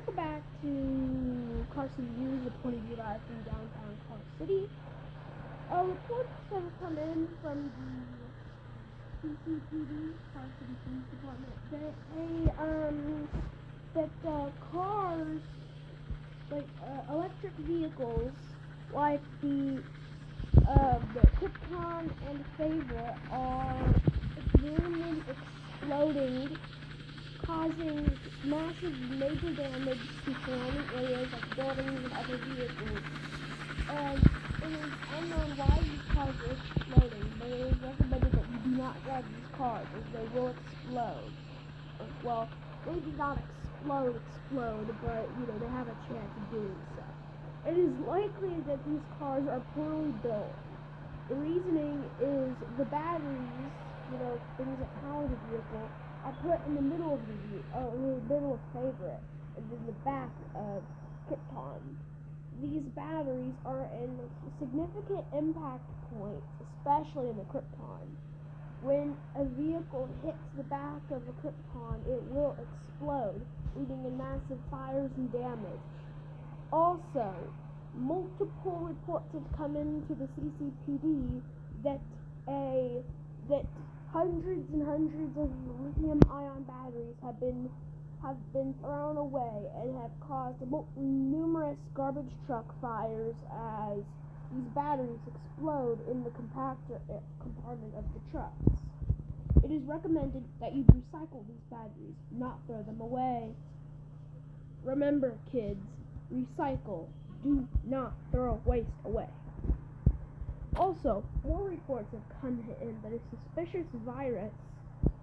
go back to Car City News reporting live from downtown Car City. Reports have come in from the CPD, Car City Police Department, that cars, like electric vehicles, like the Krypton and Favorite, are extremely exploding, causing massive major damage to surrounding areas like buildings and other vehicles. And it is unknown why these cars are exploding, but it is recommended that you do not drive these cars as they will explode. Well, maybe not explode, but they have a chance of doing so. It is likely that these cars are poorly built. The reasoning is the batteries, things that power the vehicle, are put in the middle of Favorite, and in the back of Krypton. These batteries are in significant impact points, especially in the Krypton. When a vehicle hits the back of a Krypton, it will explode, leading in massive fires and damage. Also, multiple reports have come into the CCPD that hundreds and hundreds of lithium-ion batteries have been thrown away and have caused numerous garbage truck fires as these batteries explode in the compartment of the trucks. It is recommended that you recycle these batteries, not throw them away. Remember, kids, recycle. Do not throw waste away. Also, more reports have come in that a suspicious virus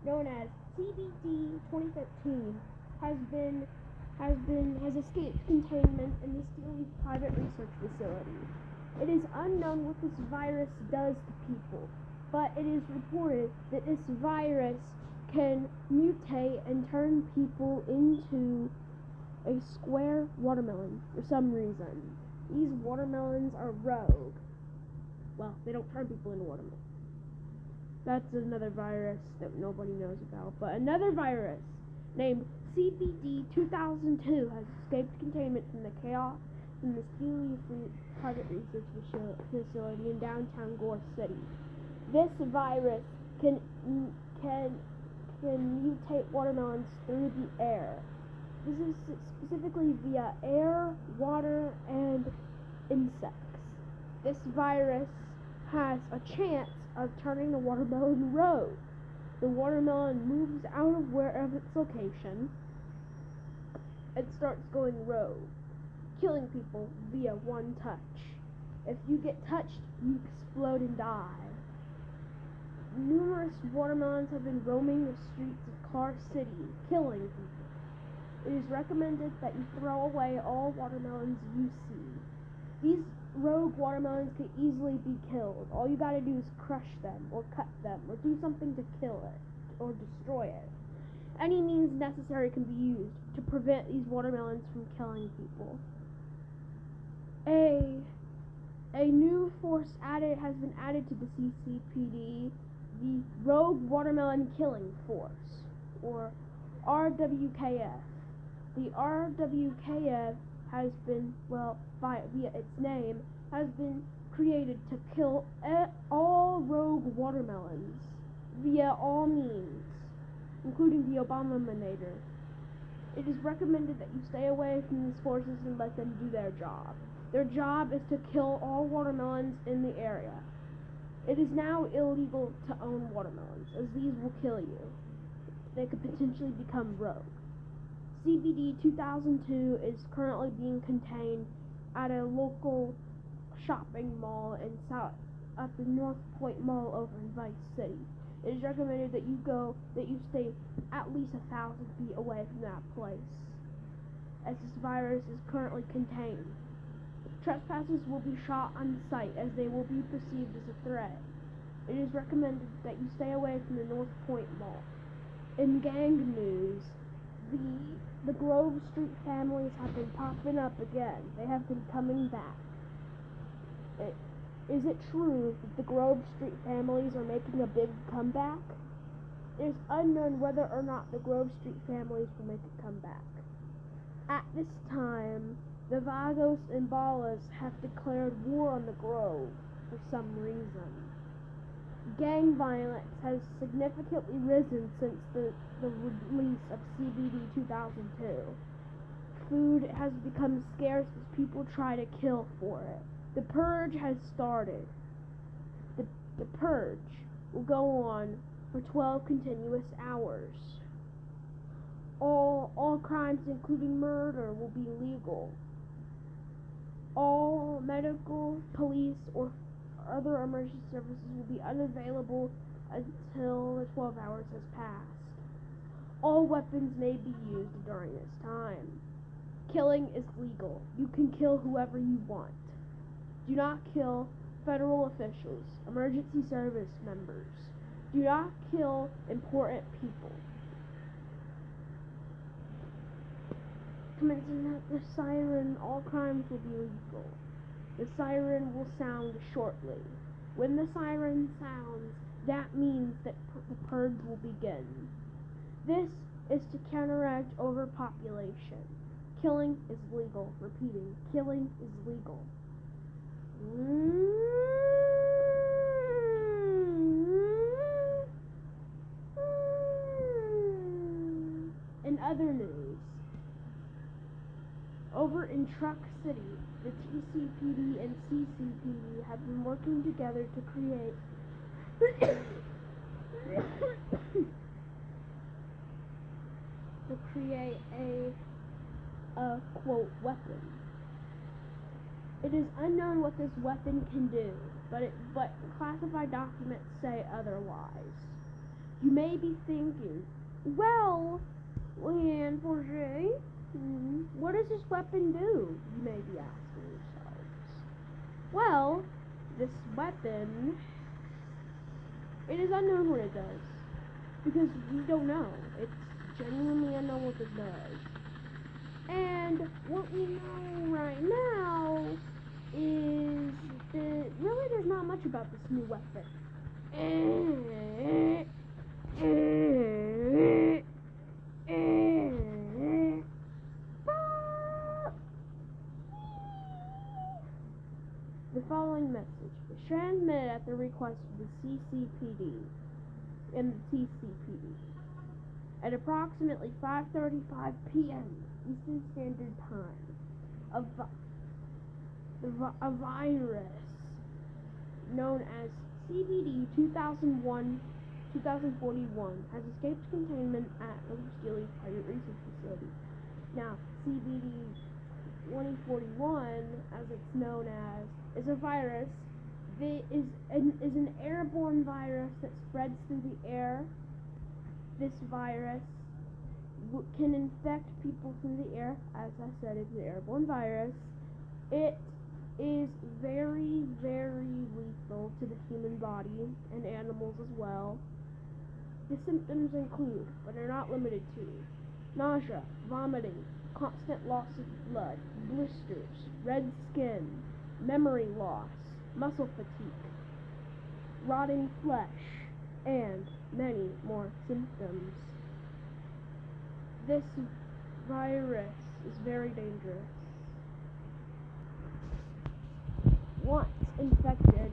known as CPD-2041 has escaped containment in the Steely's private research facility. It is unknown what this virus does to people, but it is reported that this virus can mutate and turn people into a square watermelon for some reason. These watermelons are rogue. Well, they don't turn people into watermelons. That's another virus that nobody knows about. But another virus named CPD-2042 has escaped containment from the Steely private research facility in downtown Gore City. This virus can mutate watermelons through the air. This is specifically via air, water, and insects. This virus has a chance of turning the watermelon rogue. The watermelon moves out of its location and starts going rogue, killing people via one touch. If you get touched, you explode and die. Numerous watermelons have been roaming the streets of Car City, killing people. It is recommended that you throw away all watermelons you see. These rogue watermelons can easily be killed. All you gotta do is crush them, or cut them, or do something to kill it, or destroy it. Any means necessary can be used to prevent these watermelons from killing people. A new force has been added to the CCPD, the Rogue Watermelon Killing Force, or RWKF. The RWKF has been, via its name, has been created to kill all rogue watermelons via all means, including the Obama-manator. It is recommended that you stay away from these forces and let them do their job. Their job is to kill all watermelons in the area. It is now illegal to own watermelons, as these will kill you. They could potentially become rogue. CPD-2042 is currently being contained at a local shopping mall at the North Point Mall over in Vice City. It is recommended that you stay at least 1,000 feet away from that place, as this virus is currently contained. Trespassers will be shot on sight, as they will be perceived as a threat. It is recommended that you stay away from the North Point Mall. In gang news, the Grove Street families have been popping up again. They have been coming back. Is it true that the Grove Street families are making a big comeback? It is unknown whether or not the Grove Street families will make a comeback. At this time, the Vagos and Ballas have declared war on the Grove for some reason. Gang violence has significantly risen since the release of CPD-2002. Food has become scarce as people try to kill for it. The purge has started. The purge will go on for 12 continuous hours. All crimes, including murder, will be legal. All medical, police, or other emergency services will be unavailable until the 12 hours has passed. All weapons may be used during this time. Killing is legal. You can kill whoever you want. Do not kill federal officials, emergency service members. Do not kill important people. Commencing the siren, all crimes will be legal. The siren will sound shortly. When the siren sounds, that means that the purge will begin. This is to counteract overpopulation. Killing is legal. Repeating, killing is legal. In other news, over in Truck City, the TCPD and CCPD have been working together to create a quote weapon. It is unknown what this weapon can do, but classified documents say otherwise. You may be thinking, well, Leanne Forget, what does this weapon do? You may be asking yourselves. Well, this weapon, it is unknown what it does, because we don't know. It's genuinely unknown what it does. And what we know right now is that really there's not much about this new weapon. The following message was transmitted at the request of the CCPD and the TCPD at approximately 5:35 p.m. Eastern Standard Time. A virus known as CPD-2041 has escaped containment at the Steely Private Research Facility. Now, CPD-2041, as it's known as, is a virus that is an airborne virus that spreads through the air. This virus can infect people through the air. As I said, it's an airborne virus. It is very, very lethal to the human body and animals as well. The symptoms include, but are not limited to, nausea, vomiting, constant loss of blood, blisters, red skin, memory loss, muscle fatigue, rotting flesh, and many more symptoms. This virus is very dangerous. Once infected,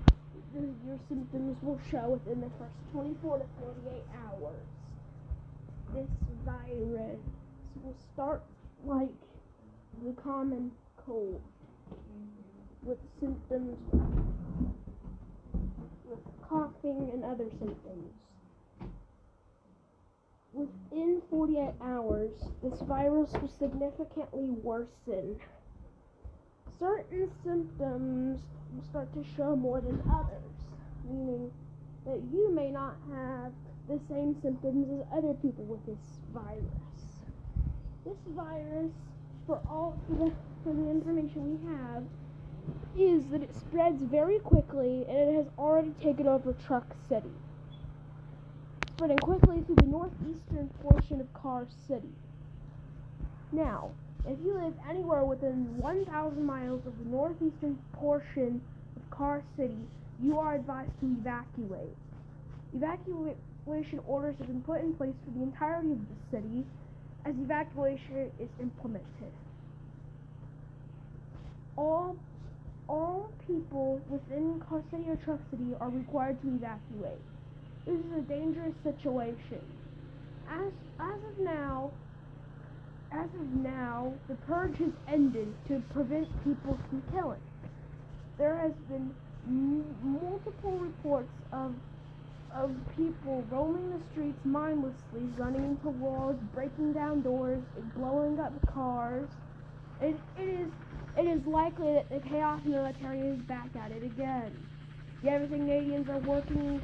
your symptoms will show within the first 24 to 48 hours. This virus will start like the common cold, with symptoms with coughing and other symptoms. Within 48 hours, this virus will significantly worsen. Certain symptoms will start to show more than others, meaning that you may not have the same symptoms as other people with this virus. This virus, for the information we have, is that it spreads very quickly, and it has already taken over Truck City, spreading quickly through the northeastern portion of Car City. Now, if you live anywhere within 1,000 miles of the northeastern portion of Car City, you are advised to evacuate. Evacuation orders have been put in place for the entirety of the city, as evacuation is implemented. All people within Car City or Truck City are required to evacuate. This is a dangerous situation. As of now, the purge has ended to prevent people from killing. There has been multiple reports of people roaming the streets mindlessly, running into walls, breaking down doors, blowing up cars. It is likely that the chaos military is back at it again. The everything Canadians are working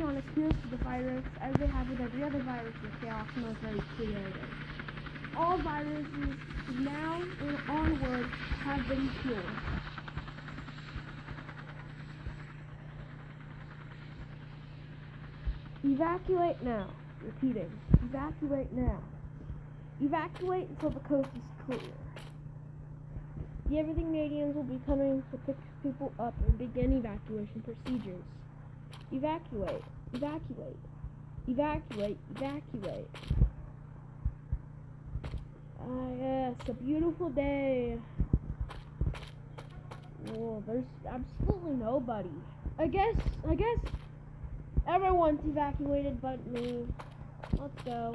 on a cure for the virus, as they have with every other virus the chaos military created. All viruses now and onward have been cured. Evacuate now. Repeating. Evacuate now. Evacuate until the coast is clear. The everything Canadians will be coming to pick people up and begin evacuation procedures. Evacuate. Evacuate. Evacuate. Evacuate. Yes, a beautiful day. Whoa, there's absolutely nobody. I guess everyone's evacuated but me. Let's go.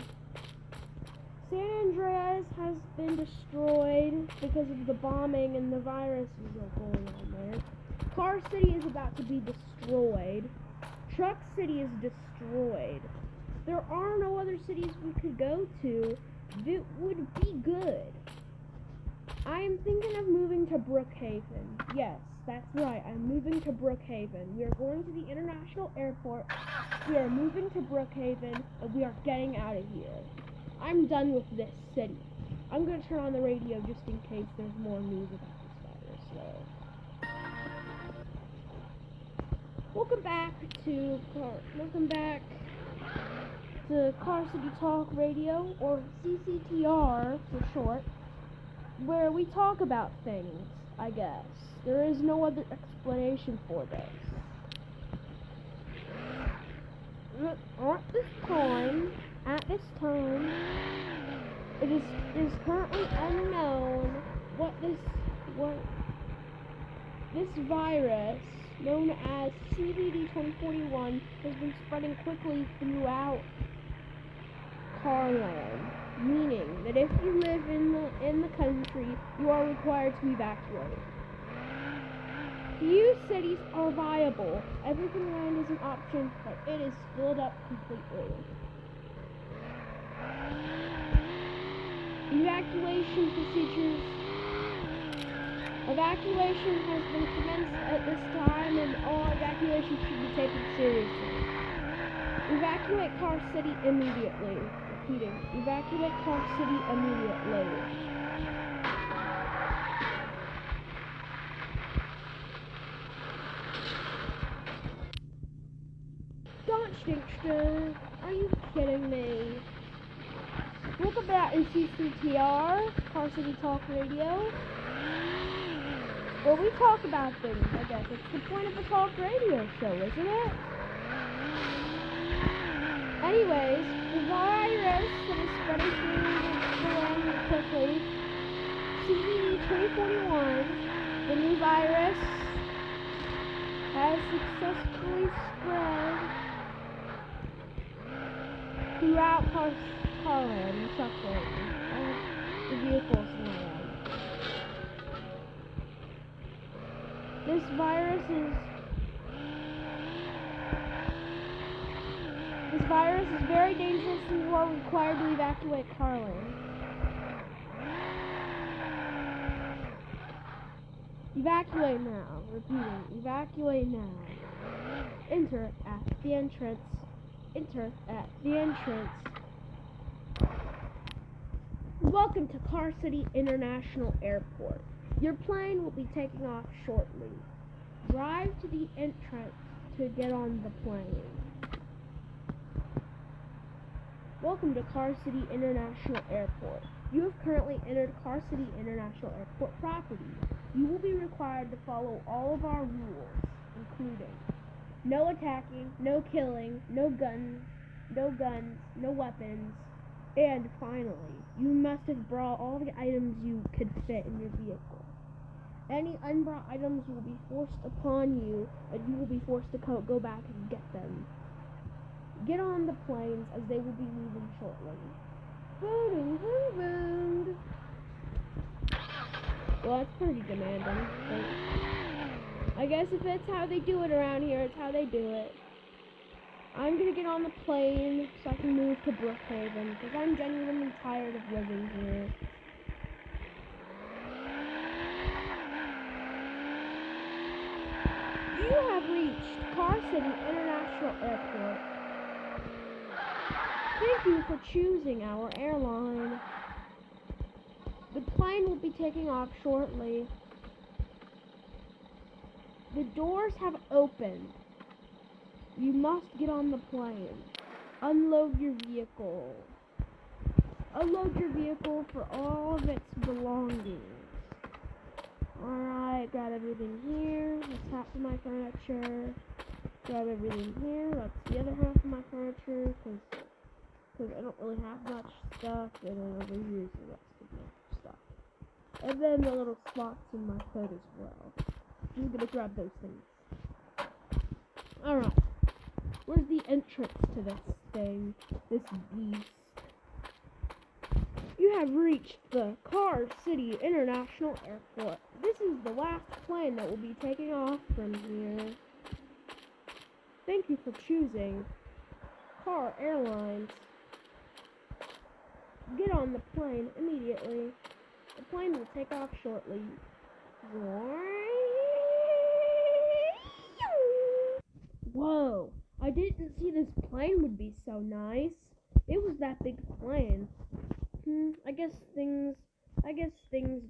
San Andreas has been destroyed because of the bombing and the viruses that are going on there. Car City is about to be destroyed. Truck City is destroyed. There are no other cities we could go to that would be good. I am thinking of moving to Brookhaven. Yes, that's right. I'm moving to Brookhaven. We are going to the international airport. We are moving to Brookhaven, and we are getting out of here. I'm done with this city. I'm going to turn on the radio just in case there's more news about this virus. Welcome back to Car City Talk Radio, or CCTR for short, where we talk about things, I guess. There is no other explanation for this. At this time, it is currently unknown what this virus, known as CPD-2041, has been spreading quickly throughout Carland, meaning that if you live in the country, you are required to evacuate. Few cities are viable. Everything land is an option, but it is filled up completely. Evacuation procedures. Evacuation has been commenced at this time, and all evacuations should be taken seriously. Evacuate Car City immediately. Repeating. Evacuate Car City immediately. Stinkster, are you kidding me? Welcome back to CCTR, Car City Talk Radio, where we talk about things, I guess. It's the point of a talk radio show, isn't it? Anyways, the virus that is spreading through the land quickly, CPD-2041, the new virus, has successfully spread throughout Carland and Truckland, the vehicles in the land. This virus is very dangerous, and you are required to evacuate Carland. Evacuate now. Repeating. Evacuate now. Enter at the entrance. Enter at the entrance. Welcome to Car City International Airport. Your plane will be taking off shortly. Drive to the entrance to get on the plane. Welcome to Car City International Airport. You have currently entered Car City International Airport property. You will be required to follow all of our rules, including no attacking, no killing, no guns, no weapons, And finally, you must have brought all the items you could fit in your vehicle. Any unbrought items will be forced upon you, and you will be forced to go back and get them. Get on the planes, as they will be leaving shortly. Boom, boom, boom. Well, that's pretty demanding. I guess if that's how they do it around here, it's how they do it. I'm gonna get on the plane so I can move to Brookhaven, because I'm genuinely tired of living here. You have reached Car City International Airport. Thank you for choosing our airline. The plane will be taking off shortly. The doors have opened. You must get on the plane. Unload your vehicle. Unload your vehicle for all of its belongings. Alright, grab everything here. That's half of my furniture. Grab everything here. That's the other half of my furniture, because I don't really have much stuff. And then over here is the rest of my stuff. And then the little slots in my hood as well. I'm gonna grab those things. Alright. Where's the entrance to this thing? This beast. You have reached the Car City International Airport. This is the last plane that will be taking off from here. Thank you for choosing Car Airlines. Get on the plane immediately. The plane will take off shortly. Whoa, I didn't see this plane would be so nice. It was that big plane. I guess things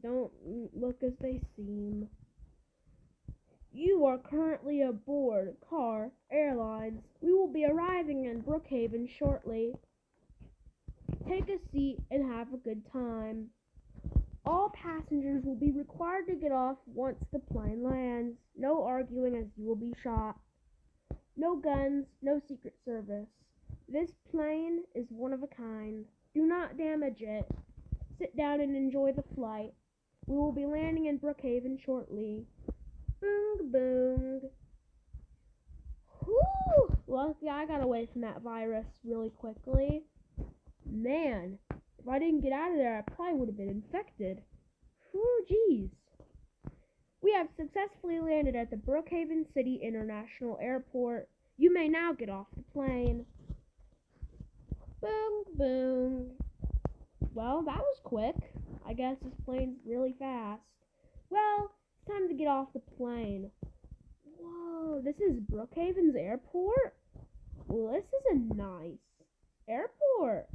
don't look as they seem. You are currently aboard Car Airlines. We will be arriving in Brookhaven shortly. Take a seat and have a good time. All passengers will be required to get off once the plane lands. No arguing, as you will be shot. No guns, no Secret Service. This plane is one of a kind. Do not damage it. Sit down and enjoy the flight. We will be landing in Brookhaven shortly. Boom, boom. Whew! Lucky I got away from that virus really quickly. Man, if I didn't get out of there, I probably would have been infected. Whew, jeez. We have successfully landed at the Brookhaven City International Airport. You may now get off the plane. Boom, boom. Well, that was quick. I guess this plane's really fast. Well, it's time to get off the plane. Whoa, this is Brookhaven's airport? Well, this is a nice airport.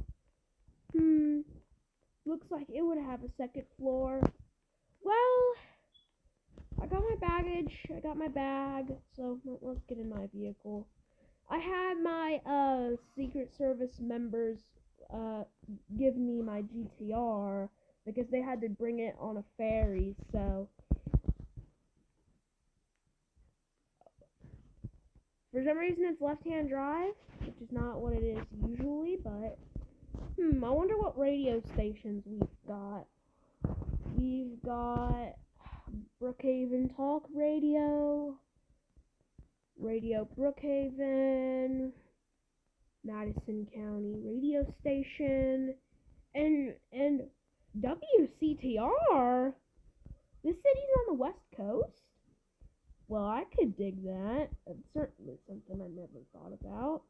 Looks like it would have a second floor. Well, I got my baggage. I got my bag. So, let's get in my vehicle. I had my Secret Service members give me my GTR because they had to bring it on a ferry, so for some reason it's left-hand drive, which is not what it is usually, but I wonder what radio stations we've got. We've got Brookhaven Talk Radio, Radio Brookhaven, Madison County Radio Station, and WCTR. This city's on the West Coast? Well, I could dig that. That's certainly something I never thought about.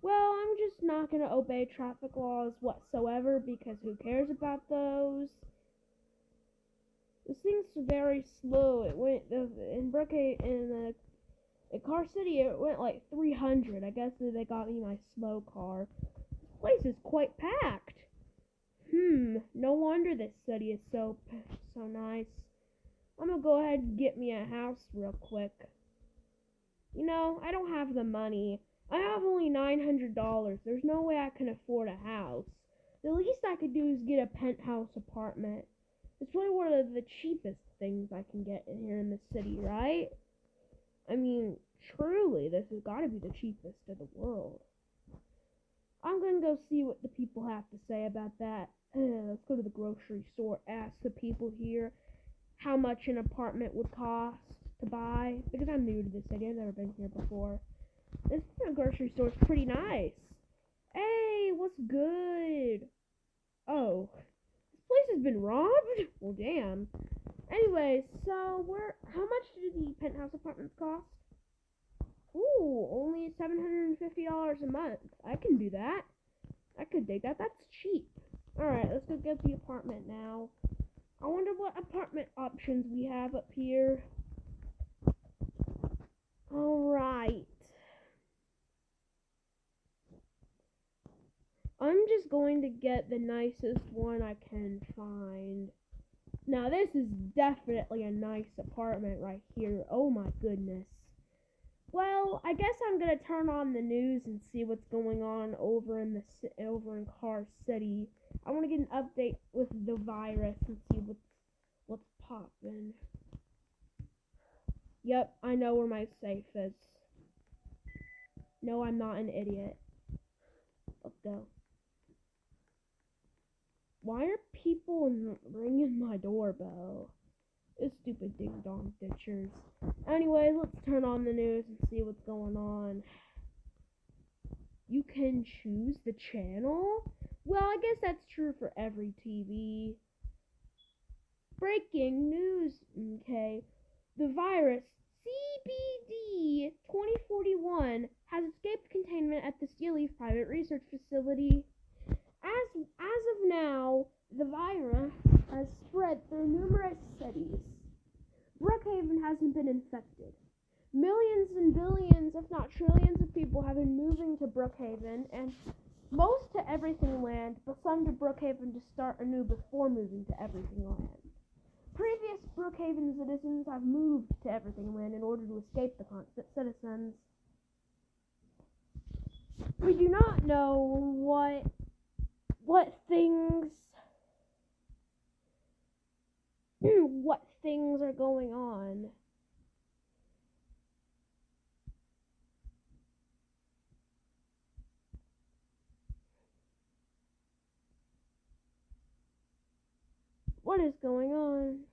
Well, I'm just not going to obey traffic laws whatsoever, because who cares about those? This thing's very slow. It went, in Brookhaven, in Car City, it went like 300. I guess they got me my slow car. This place is quite packed. No wonder this city is so nice. I'm gonna go ahead and get me a house real quick. You know, I don't have the money. I have only $900. There's no way I can afford a house. The least I could do is get a penthouse apartment. It's really one of the cheapest things I can get in here in the city, right? I mean, truly, this has got to be the cheapest in the world. I'm gonna go see what the people have to say about that. Let's go to the grocery store, ask the people here how much an apartment would cost to buy, because I'm new to this city, I've never been here before. This grocery store is pretty nice. Hey, what's good? Oh, this place has been robbed? Well, damn. Anyways, so how much do the penthouse apartments cost? Ooh, only $750 a month. I can do that. I could dig that. That's cheap. Alright, let's go get the apartment now. I wonder what apartment options we have up here. Alright. I'm just going to get the nicest one I can find. Now, this is definitely a nice apartment right here. Oh my goodness. Well, I guess I'm gonna turn on the news and see what's going on over in Car City. I want to get an update with the virus and see what's poppin'. Yep, I know where my safe is. No, I'm not an idiot. Let's go. Why are people ringing my doorbell? It's stupid ding-dong ditchers. Anyways, let's turn on the news and see what's going on. You can choose the channel? Well, I guess that's true for every TV. Breaking news. Okay. The virus CPD-2041 has escaped containment at the Steel Leaf Private Research Facility. As of now, the virus has spread through numerous cities. Brookhaven hasn't been infected. Millions and billions, if not trillions of people have been moving to Brookhaven, and most to Everything Land, but some to Brookhaven to start anew before moving to Everything Land. Previous Brookhaven citizens have moved to Everything Land in order to escape the constant citizens. We do not know what things are going on. What is going on?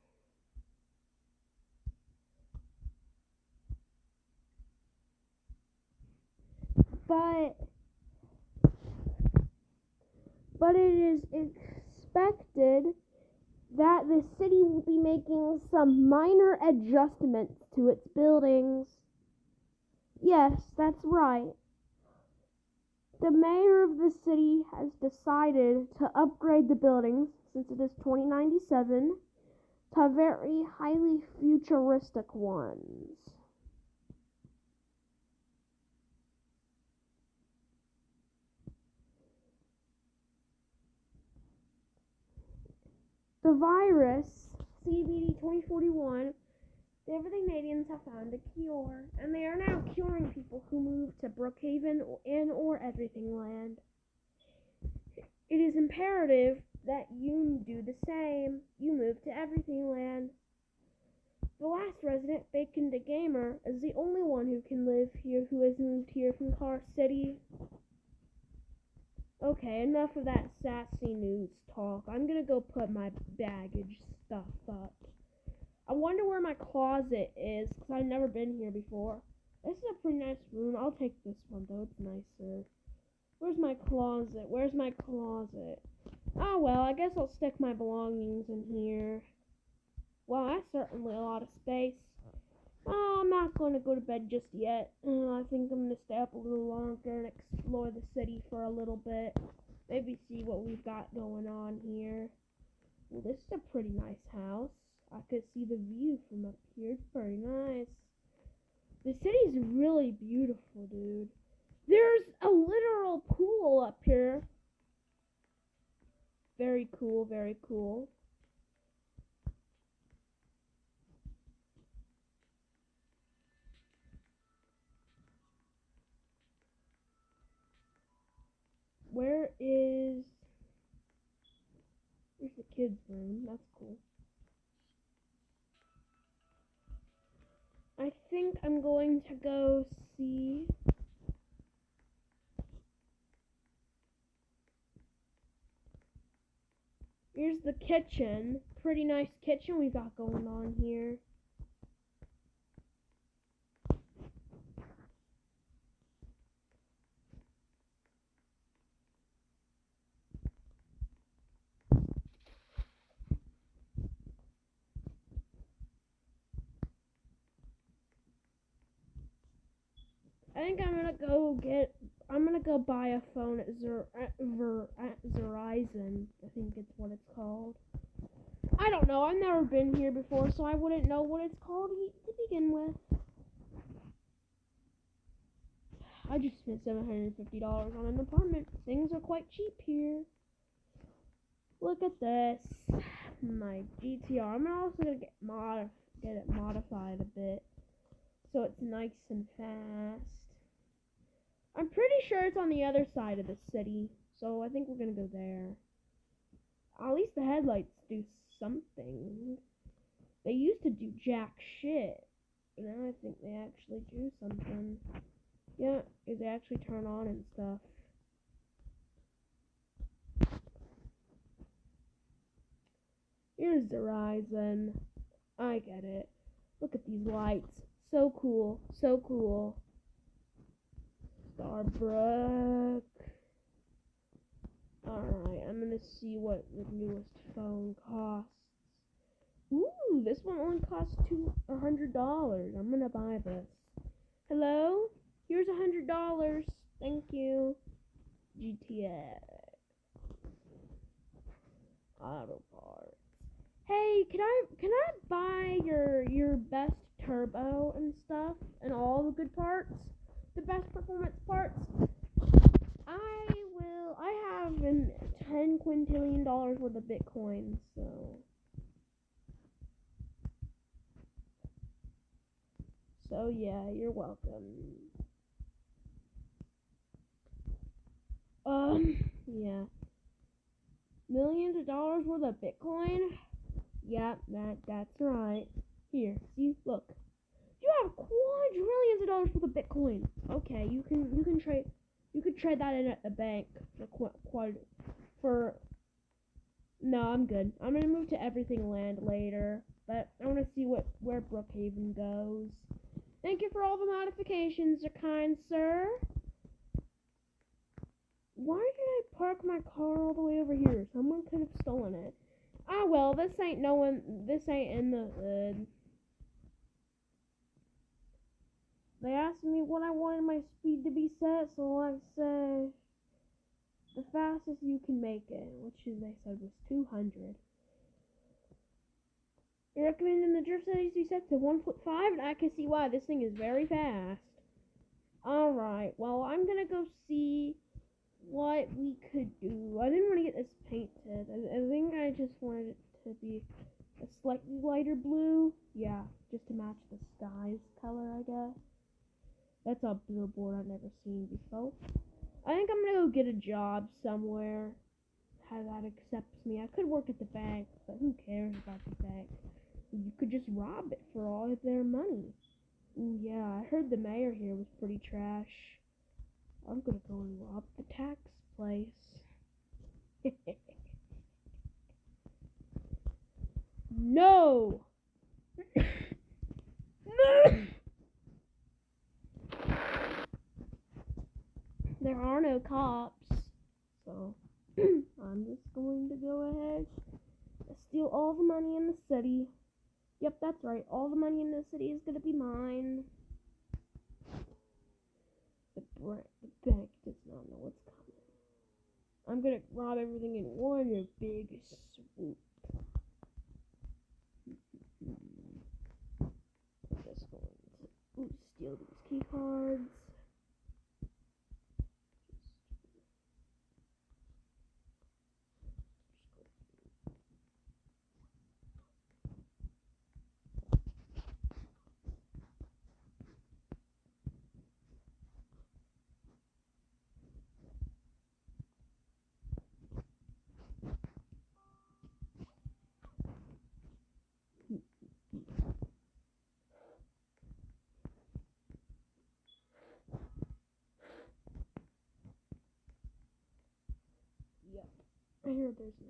But it is expected that the city will be making some minor adjustments to its buildings. Yes, that's right. The mayor of the city has decided to upgrade the buildings, since it is 2097, to very highly futuristic ones. The virus, CPD-2041, the Everything Canadians have found a cure, and they are now curing people who move to Brookhaven or Everything Land. It is imperative that you do the same. You move to Everything Land. The last resident, Bacon the Gamer, is the only one who can live here who has moved here from Car City. Okay, enough of that sassy news talk. I'm gonna go put my baggage stuff up. I wonder where my closet is, because I've never been here before. This is a pretty nice room. I'll take this one, though. It's nicer. Where's my closet? Where's my closet? Oh, well, I guess I'll stick my belongings in here. Well, that's certainly a lot of space. Oh, I'm not going to go to bed just yet. I think I'm going to stay up a little longer and explore the city for a little bit. Maybe see what we've got going on here. Well, this is a pretty nice house. I could see the view from up here. It's very nice. The city's really beautiful, dude. There's a literal pool up here. Very cool, very cool. Where's the kids' room? That's cool. I think I'm going to go see Here's the kitchen. Pretty nice kitchen we got going on here. I think I'm gonna go buy a phone at Verizon. I think it's what it's called. I don't know. I've never been here before, so I wouldn't know what it's called to begin with. I just spent $750 on an apartment. Things are quite cheap here. Look at this. My GTR. I'm also gonna get it modified a bit, so it's nice and fast. I'm pretty sure it's on the other side of the city, so I think we're gonna go there. At least the headlights do something. They used to do jack shit, but now I think they actually do something. Yeah, they actually turn on and stuff. Here's the Horizon. I get it. Look at these lights. So cool. So cool. Starbrook. Alright, I'm gonna see what the newest phone costs. Ooh, this one only costs $100. I'm gonna buy this. Hello? Here's $100. Thank you. GTA. Auto parts. Hey, can I buy your best turbo and stuff and all the good parts? The best performance parts? I have $10 quintillion worth of Bitcoin, so yeah, you're welcome. Yeah. Millions of dollars worth of Bitcoin? Yeah, that's right. Here, see, look. You have quadrillions of dollars worth of Bitcoin. Okay, you could trade that in at the bank for. No, I'm good. I'm gonna move to Everything Land later, but I want to see where Brookhaven goes. Thank you for all the modifications, kind sir. Why did I park my car all the way over here? Someone could have stolen it. Ah, well, this ain't in the hood. They asked me what I wanted my speed to be set, so I said the fastest you can make it, which they said was 200. You're recommending the drift settings be set to 1.5, and I can see why. This thing is very fast. Alright, well, I'm gonna go see what we could do. I didn't want to get this painted. I think I just wanted it to be a slightly lighter blue. Yeah, just to match the sky's color, I guess. That's a billboard I've never seen before. I think I'm gonna go get a job somewhere that accepts me. I could work at the bank, but who cares about the bank? You could just rob it for all of their money. Ooh, yeah, I heard the mayor here was pretty trash. I'm gonna go and rob the tax place. No! No! There are no cops, so I'm just going to go ahead and steal all the money in the city. Yep, that's right. All the money in the city is gonna be mine. The bank does not know what's coming. I'm gonna rob everything in one big swoop. I'm just going to steal these key cards. Yep. I heard there's an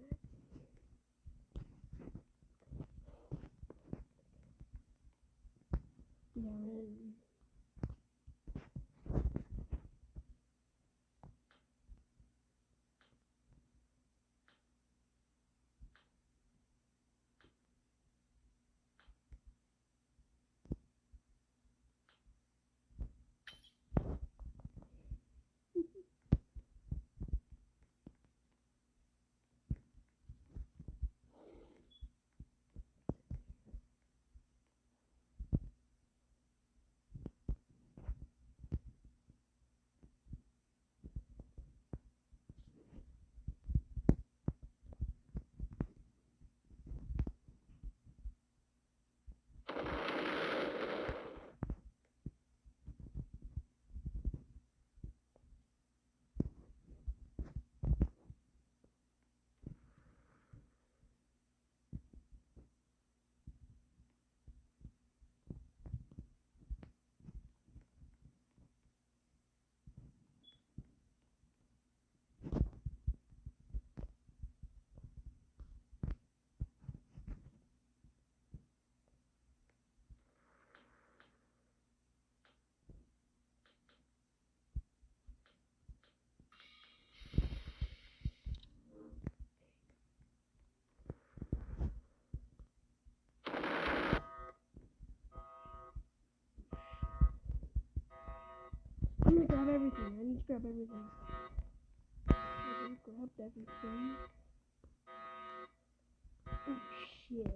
grab everything. I need to grab everything. I grabbed everything. Oh shit.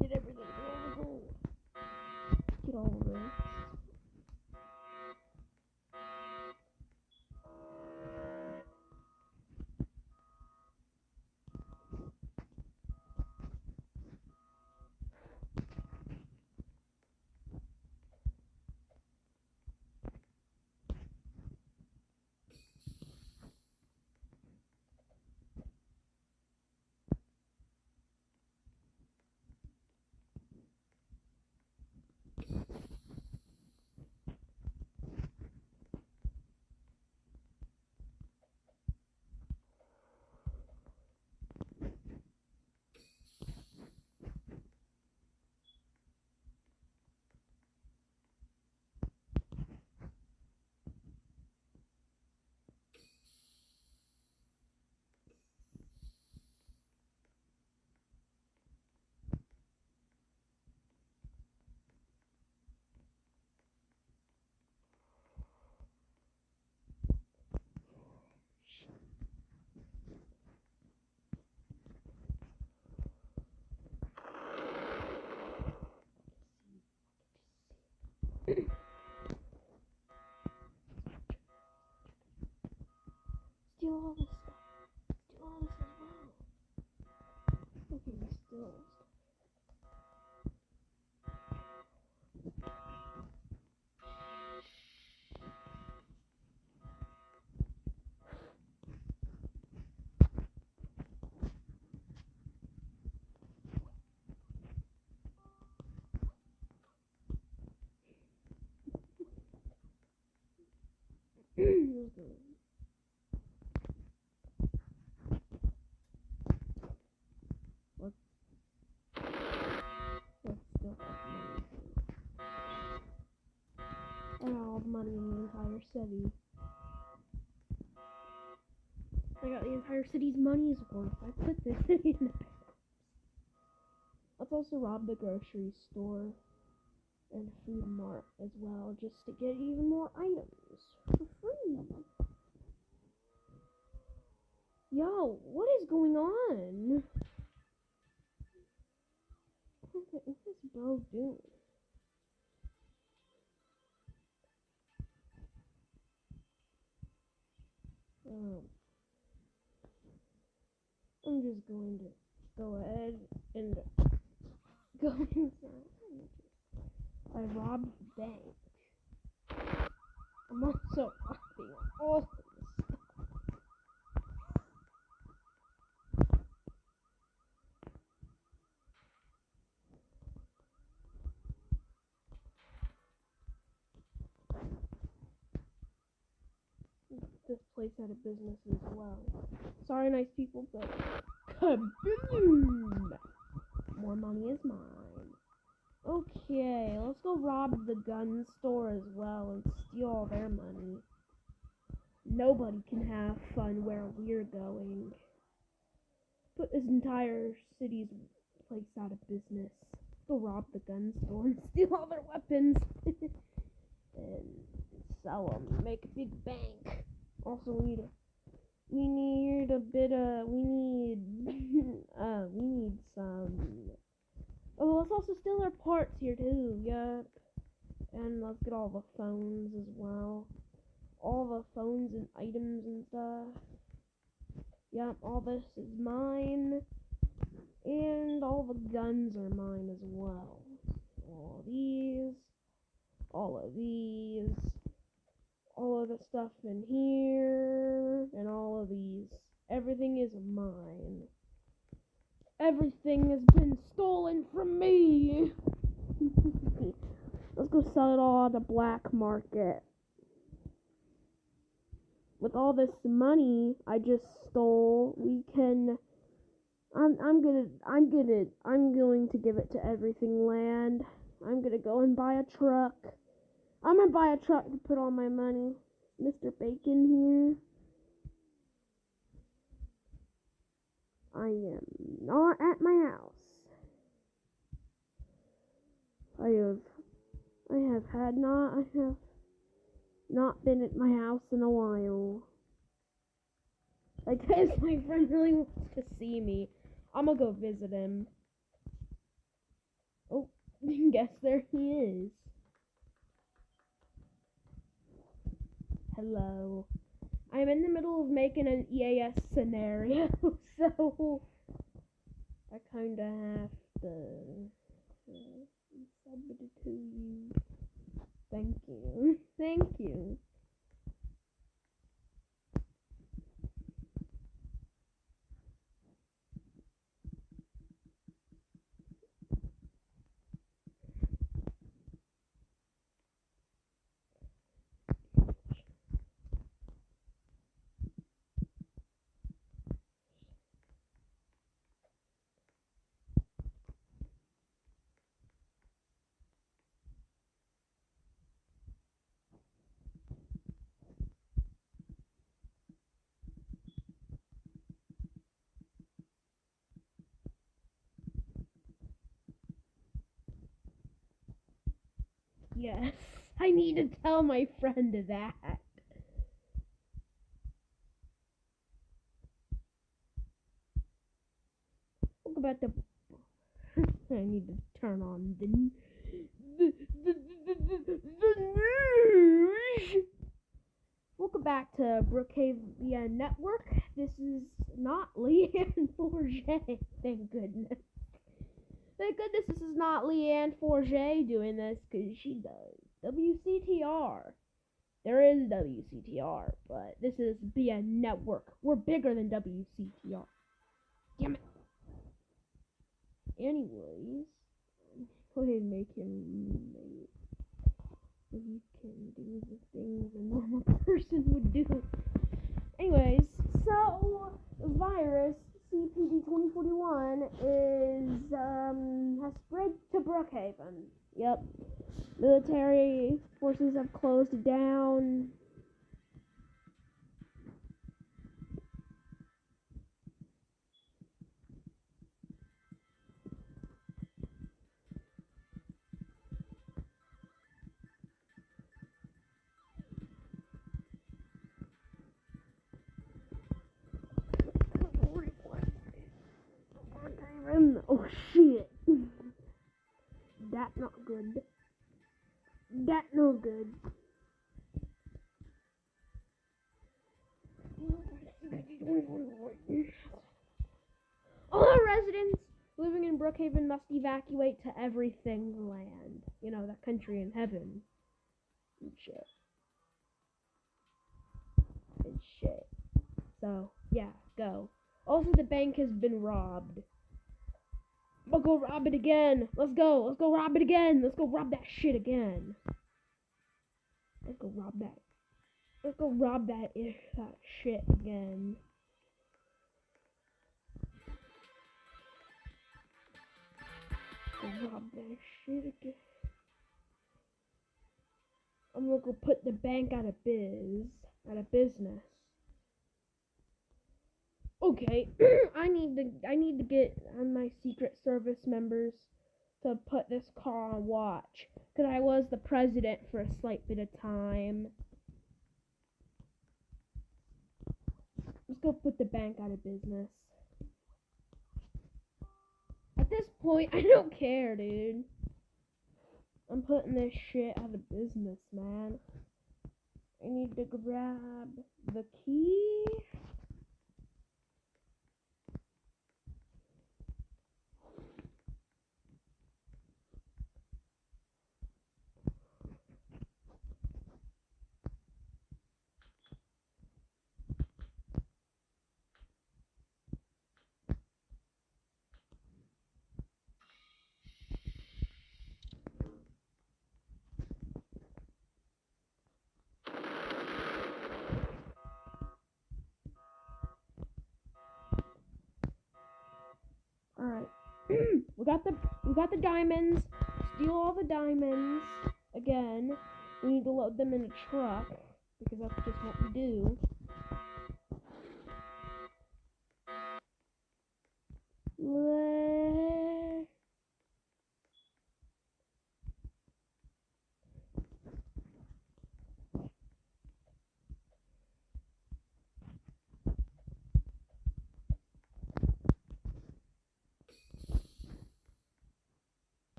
Get everything. Get all of this. Steal all this stuff. Steal all this as well. Okay, still. Let's still have money. I got all the money in the entire city. I got the entire city's money's worth. I put this city in the bank. Let's also rob the grocery store and food mart as well, just to get even more items for free. Yo, what is going on? What is this bro doing? I'm just going to go ahead and go inside. I robbed the bank. I'm also robbing all of this stuff. This place out of business as well. Sorry, nice people, but kaboom! More money is mine. Okay, let's go rob the gun store as well and steal all their money. Nobody can have fun where we're going. Put this entire city's place out of business. Go rob the gun store and steal all their weapons. And sell them. Make a big bank. Also, we need some. Oh, let's also steal their parts here too. Yep. And let's get all the phones as well. All the phones and items and stuff. Yep, all this is mine. And all the guns are mine as well. All of these. All of these. All of the stuff in here. And all of these. Everything is mine. Everything has been stolen from me. Let's go sell it all on the black market. With all this money I just stole, we can. I'm going to give it to Everything Land. I'm gonna go and buy a truck. I'm gonna buy a truck to put all my money. Mr. Bacon here. I am not at my house. I have not been at my house in a while. I guess my friend really wants to see me. I'm gonna go visit him. Oh, guess there he is. Hello. I'm in the middle of making an EAS scenario, so I kinda have to submit it to you. Thank you. Thank you. Yes, I need to tell my friend that. Look about the. I need to turn on the news. Welcome back to Brookhaven Network. This is not Leanne Forget. Thank goodness. Thank goodness this is not Leanne Forget doing this, because she does WCTR. There is WCTR, but this is BN Network. We're bigger than WCTR. Damn it. Anyways, go ahead and make him roommate. So he can do the things a normal person would do. Anyways, so the virus CPD-2041 has spread to Brookhaven. Yep. Military forces have closed it down. Oh shit. That not good. That no good. All residents living in Brookhaven must evacuate to Everything Land. You know, that country in heaven. And shit. And shit. So, yeah, go. Also, the bank has been robbed. I'll go rob it again. Let's go. Let's go rob it again. Let's go rob that shit again. Let's go rob that. Let's go rob that shit again. Go rob that shit again. I'm gonna go put the bank out of business. Okay, I need to get my Secret Service members to put this car on watch, because I was the president for a slight bit of time. Let's go put the bank out of business. At this point, I don't care, dude. I'm putting this shit out of business, man. I need to grab the key. Alright. we got the diamonds. Steal all the diamonds. Again. We need to load them in a truck. Because that's just what we do.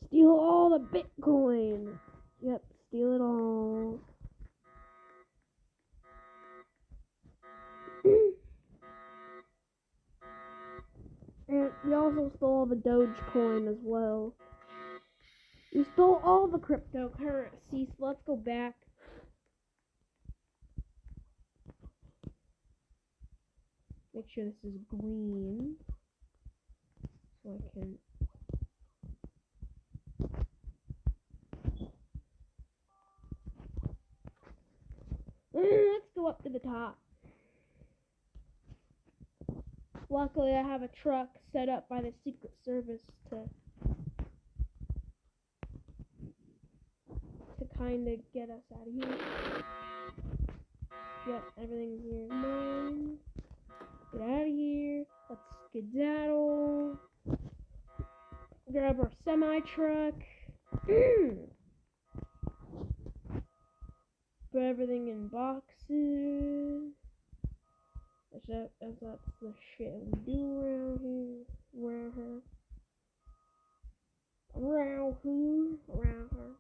Steal all the Bitcoin. Yep, steal it all. And we also stole the Dogecoin as well. We stole all the cryptocurrencies, so let's go back. Make sure this is green. So I can... Let's go up to the top. Luckily, I have a truck set up by the Secret Service to kind of get us out of here. Yep, everything here is mine. Get out of here. Let's skedaddle. Grab our semi-truck. Put everything in boxes. As that's the shit we do around here. Around her.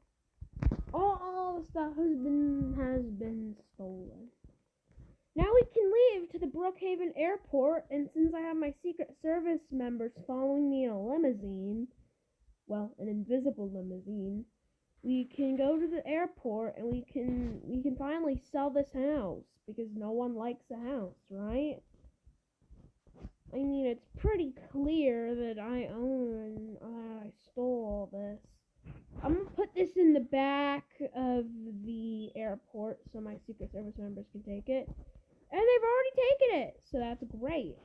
All the stuff has been stolen. Now we can leave to the Brookhaven Airport, and since I have my Secret Service members following me in a limousine, well, an invisible limousine, we can go to the airport and we can finally sell this house because no one likes a house, right? I mean, it's pretty clear that I stole all this. I'm gonna put this in the back of the airport so my Secret Service members can take it. And they've already taken it, so that's great.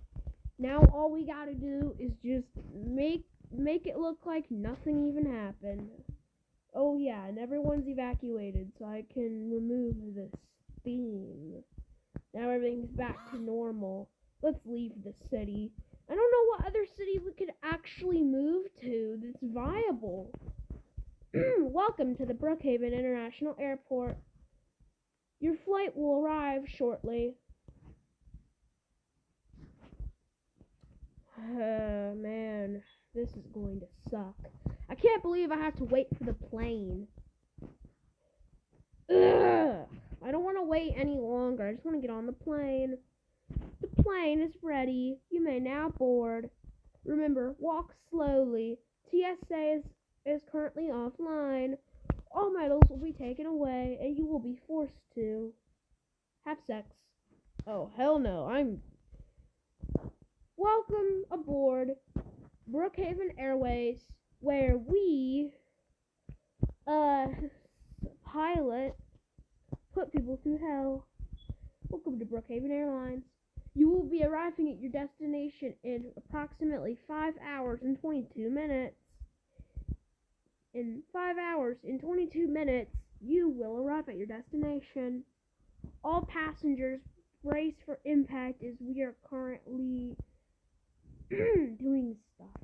Now all we gotta do is just make it look like nothing even happened. Oh yeah, and everyone's evacuated, so I can remove this theme. Now everything's back to normal. Let's leave the city. I don't know what other city we could actually move to that's viable. Welcome to the Brookhaven International Airport. Your flight will arrive shortly. Man, this is going to suck. I can't believe I have to wait for the plane. Ugh! I don't want to wait any longer. I just want to get on the plane. The plane is ready. You may now board. Remember, walk slowly. TSA is currently offline. All medals will be taken away, and you will be forced to have sex. Oh, hell no. Welcome aboard Brookhaven Airways, where we, pilot, put people through hell. Welcome to Brookhaven Airlines. You will be arriving at your destination in approximately 5 hours and 22 minutes. In 5 hours and 22 minutes, you will arrive at your destination. All passengers brace for impact as we are currently doing stuff.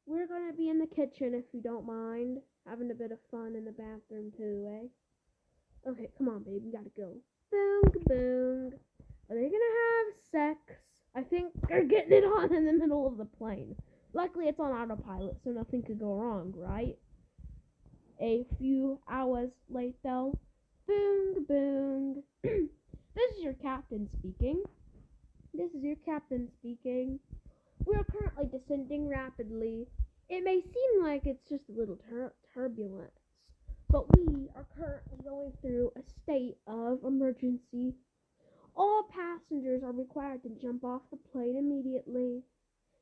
We're gonna be in the kitchen if you don't mind. Having a bit of fun in the bathroom too, eh? Okay, come on, babe, we gotta go. Boong, boong. Are they gonna have sex? I think they're getting it on in the middle of the plane. Luckily, it's on autopilot, so nothing could go wrong, right? A few hours later, boong, boong. This is your captain speaking. We are currently descending rapidly. It may seem like it's just a little turbulence, but we are currently going through a state of emergency. All passengers are required to jump off the plane immediately.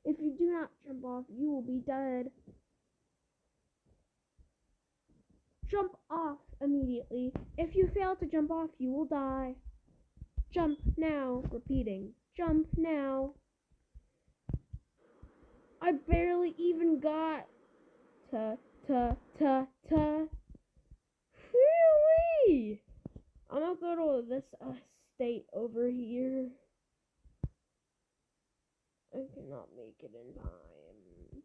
If you do not jump off, you will be dead. Jump off immediately. If you fail to jump off, you will die. Jump now. Repeating. Jump now. I barely even got to. Whee-wee! I'm gonna go to this state over here. I cannot make it in time.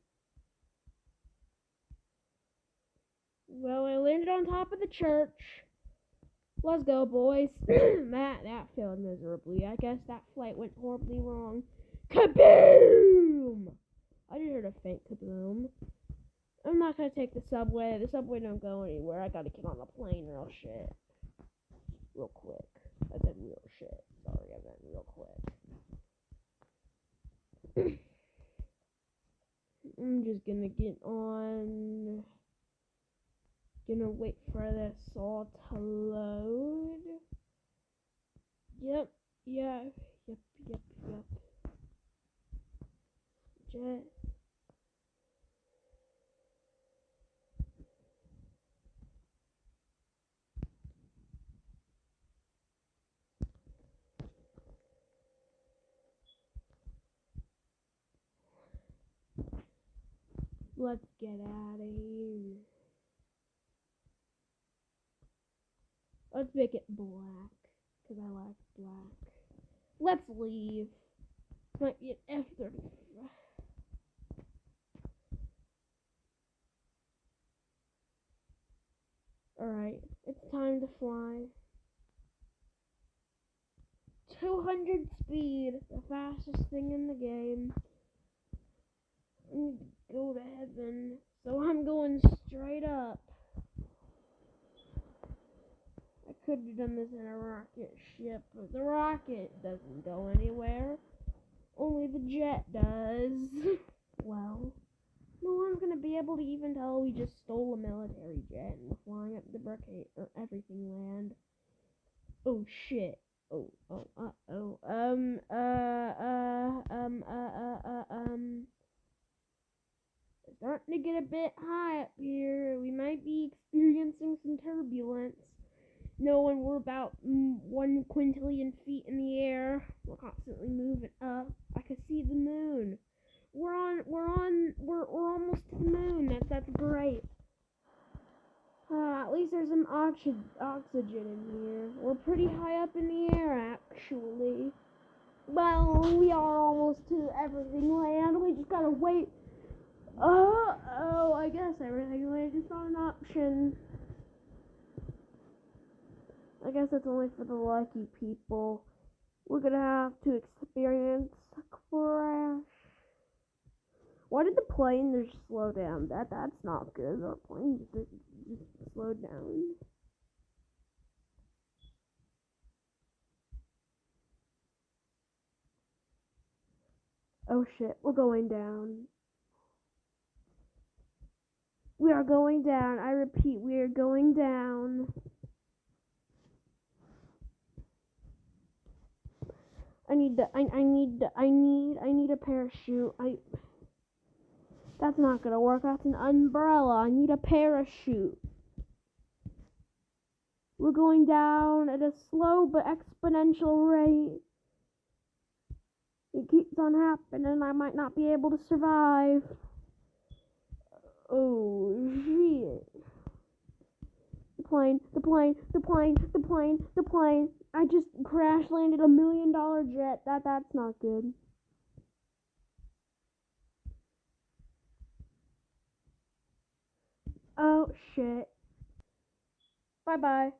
Well, I landed on top of the church. Let's go, boys. That failed miserably. I guess that flight went horribly wrong. Kaboom! I just heard a faint kaboom. I'm not gonna take the subway. The subway don't go anywhere. I gotta get on a plane real shit. Real quick. I said real shit. Sorry, I meant real quick. I'm just gonna get on. Gonna wait for this all to load. Yep. Jet. Let's get out of here. Let's make it black, because I like black. Let's leave. Might be an F-30. Alright, it's time to fly. 200 speed, the fastest thing in the game. I need to go to heaven, so I'm going straight up. I could have done this in a rocket ship, but the rocket doesn't go anywhere. Only the jet does. Well, no one's gonna be able to even tell we just stole a military jet and we're flying up the Burkett or everything land. Oh shit. It's starting to get a bit high up here. We might be experiencing some turbulence. Knowing we're about 1 quintillion feet in the air, we're constantly moving up. I can see the moon. We're almost to the moon. That's great. At least there's some oxygen in here. We're pretty high up in the air, actually. Well, we are almost to everything land. We just gotta wait. I guess everything land is not an option. I guess that's only for the lucky people. We're gonna have to experience a crash. Why did the plane just slow down? That's not good. Our plane just slowed down. Oh shit, we're going down. We are going down. I repeat, we are going down. I need a parachute. That's not gonna work. That's an umbrella. I need a parachute. We're going down at a slow but exponential rate. It keeps on happening. I might not be able to survive. Oh shit. The plane. I just crash landed $1 million jet. That's not good. Oh shit. Bye bye.